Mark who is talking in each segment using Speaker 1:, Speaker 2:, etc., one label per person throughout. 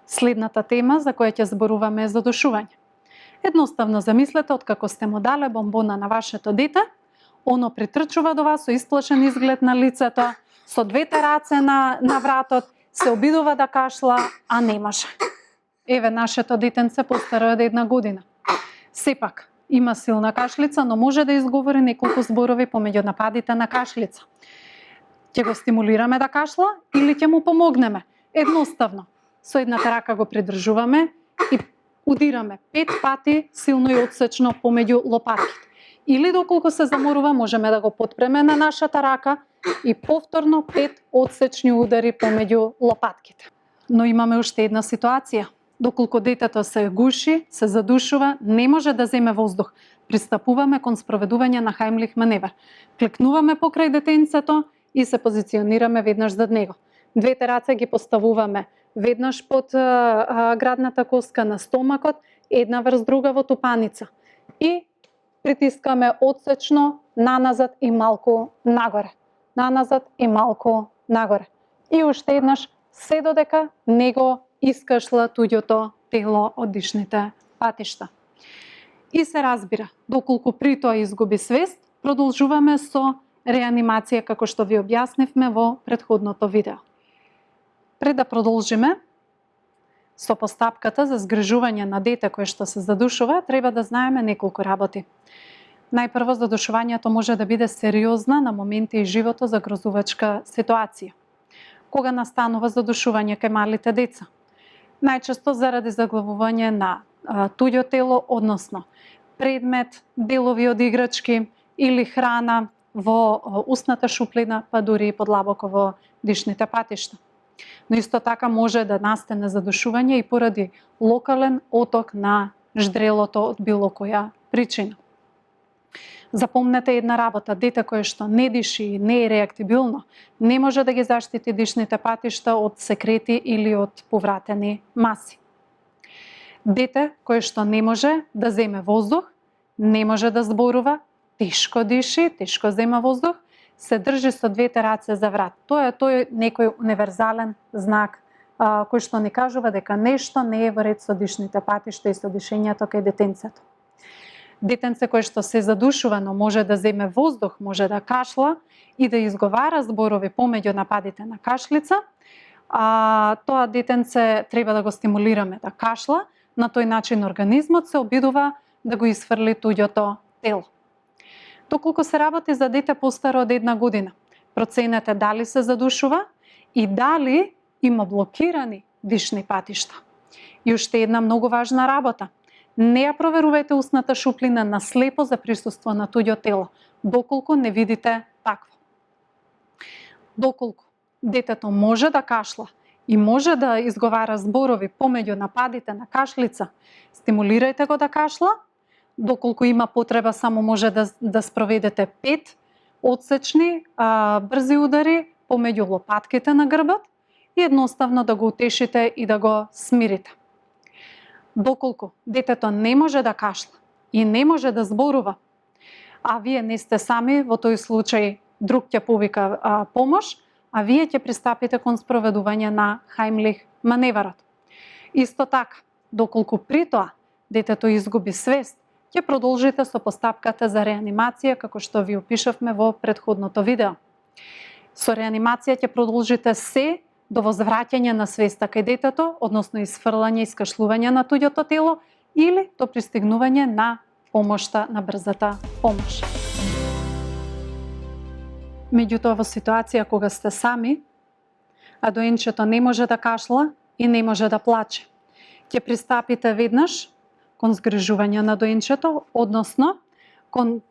Speaker 1: Следната тема за која ќе зборуваме е задушување. Едноставно замислете откако сте му дале бомбона на вашето дете, оно притрчува до вас со исплашен изглед на лицето, со двете раце на вратот, се обидува да кашла, а не може. Еве, нашето детенце постаро од 1 година. Сепак, има силна кашлица, но може да изговори неколку зборови помеѓу нападите на кашлица. Ќе го стимулираме да кашла или ќе му помогнеме? Едноставно, со едната рака го придржуваме и удираме 5 пати силно и отсечно помеѓу лопатките. Или доколку се заморува, можеме да го потпреме на нашата рака и повторно 5 отсечни удари помеѓу лопатките. Но имаме уште една ситуација. Доколку детето се гуши, се задушува, не може да земе воздух, пристапуваме кон спроведување на Хаимлих маневар. Клекнуваме покрај детенцето и се позиционираме веднаш зад него. Двете раце ги поставуваме веднаш под градната коска на стомакот, една врз друга во тупаница. И притискаме отсечно наназад и малку нагоре. Наназад и малку нагоре. И уште еднаш, се додека не го искашла туѓото тело од дишните патишта. И се разбира, доколку при тоа изгуби свест, продолжуваме со реанимација како што ви објаснивме во претходното видео. Пред да продолжиме со постапката за згрижување на дете кое што се задушува, треба да знаеме неколку работи. Најпрво, задушувањето може да биде сериозна на моменти и живото загрозувачка ситуација. Кога настанува задушување кај малите деца? Најчесто заради заглавување на туѓо тело, односно предмет, делови од играчки или храна во устната шуплина, па дури и подлабоко во дишните патишта. Но исто така може да настане задушување и поради локален оток на ждрелото од било која причина. Запомнете една работа, дете кое што не диши и не е реактибилно, не може да ги заштити дишните патишта од секрети или од повратени маси. Дете кое што не може да земе воздух, не може да зборува, тешко диши, тешко зема воздух, се држи со двете раце за врат. Тоа е тој некој универзален знак кој што ни кажува дека нешто не е во ред со дишните патишта и со дишењето кај детенцето. Детенце кое што се задушува, но може да земе воздух, може да кашла и да изговара зборови помеѓу нападите на кашлица, тоа детенце треба да го стимулираме да кашла, на тој начин организмот се обидува да го изфрли туѓото тело. Доколку се работи за дете постаро од 1 година, проценете дали се задушува и дали има блокирани дишни патишта. И уште една многу важна работа. Не ја проверувајте устната шуплина на слепо за присуство на туѓо тело, доколку не видите такво. Доколку детето може да кашла и може да изговара зборови помеѓу нападите на кашлица, стимулирајте го да кашла. Доколку има потреба, само може да спроведете 5 отсечни брзи удари помеѓу лопатките на грбот и едноставно да го утешите и да го смирите. Доколку детето не може да кашла и не може да зборува, а вие не сте сами, во тој случај друг ќе повика помош, а вие ќе пристапите кон спроведување на Хаимлих маневарот. Исто така, доколку при тоа детето изгуби свест, ќе продолжите со постапката за реанимација како што ви опишавме во претходното видео. Со реанимација ќе продолжите се до возвраќање на свеста кај детето, односно изфрлање и искашлување на туѓото тело или до пристигнување на помошта, на брзата помош. Меѓутоа, во ситуација кога сте сами, а доенчето не може да кашла и не може да плаче, ќе пристапите веднаш кон згрижување на доенчето, односно кон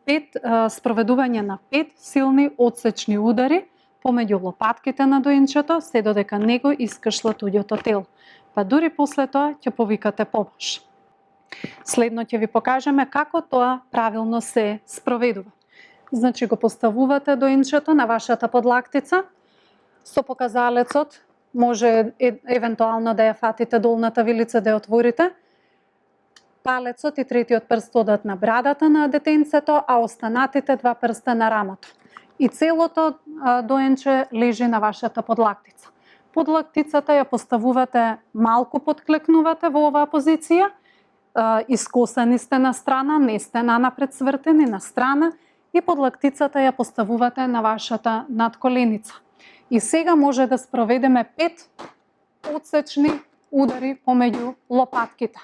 Speaker 1: спроведување на 5 силни отсечни удари помеѓу лопатките на доенчето, се додека не го искашла туѓото тело. Па дури после тоа ќе повикате помош. Следно ќе ви покажеме како тоа правилно се спроведува. Значи го поставувате доенчето на вашата подлактица, со показалецот може евентуално да ја фатите долната вилица, да ја отворите, палецот и третиот прст одат на брадата на детенцето, а останатите 2 прста на рамото. И целото доенче лежи на вашата подлактица. Подлактицата ја поставувате малку подклекнувате во оваа позиција, искосени сте на страна, не сте напред свртени на страна и подлактицата ја поставувате на вашата надколеница. И сега може да спроведеме 5 отсечни удари помеѓу лопатките.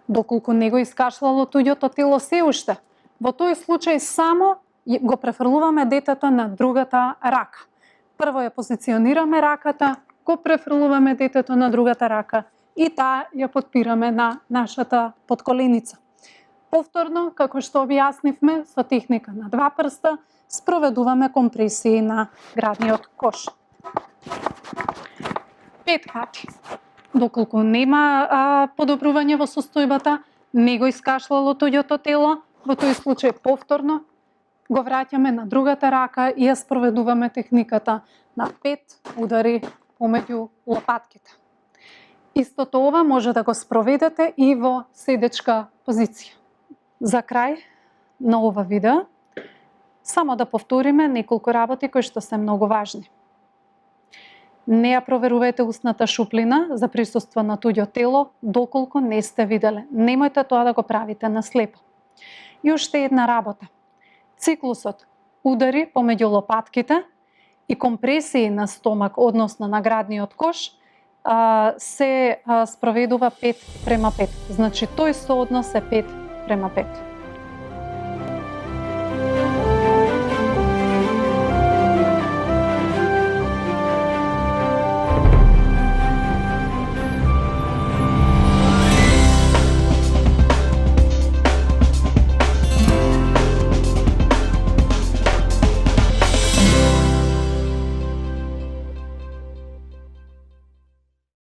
Speaker 1: Доколку не го искашлало туѓото тело се уште, во тој случај само го префрлуваме детето на другата рака. Прво ја позиционираме раката, го префрлуваме детето на другата рака и таа ја подпираме на нашата подколеница. Повторно, како што објаснивме, со техника на 2 прста, спроведуваме компресии на градниот кош. 5 пати. Доколку нема подобрување во состојбата, не го искашлало туѓото тело, во тој случај повторно го враќаме на другата рака и ја спроведуваме техниката на 5 удари помеѓу лопатките. Истото ова може да го спроведете и во седечка позиција. За крај на ова видео, само да повториме неколку работи кои што се многу важни. Не ја проверувајте устната шуплина за присуство на туѓо тело доколку не сте виделе. Немојте тоа да го правите на слепо. И уште една работа. Циклусот удари помеѓу лопатките и компресии на стомак, односно на градниот кош, се спроведува 5:5. Значи тој сооднос е 5:5.